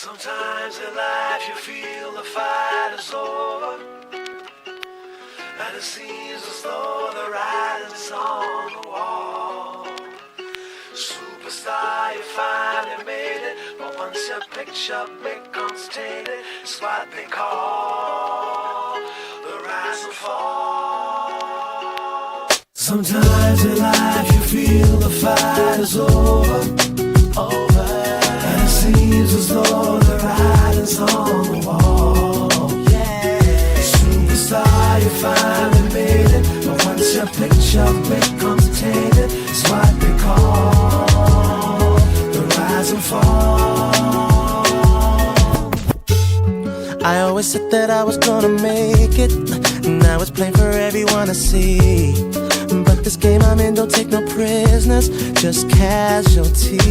Sometimes in life you feel the fight is over, and it seems as though the writing's on the wall. Superstar, you finally made it, but once your picture becomes tainted, it's what they call the rise and fall. Sometimes in life you feel the fight is over, and it seems as though the writing's on the wall. Superstar, you finally made it, but once your picture becomes tainted, it's what they call the rise and fall. I always said that I was gonna make it. Now it's plain for everyone to see. But this game I'm in don't take no prisoners, just casualties.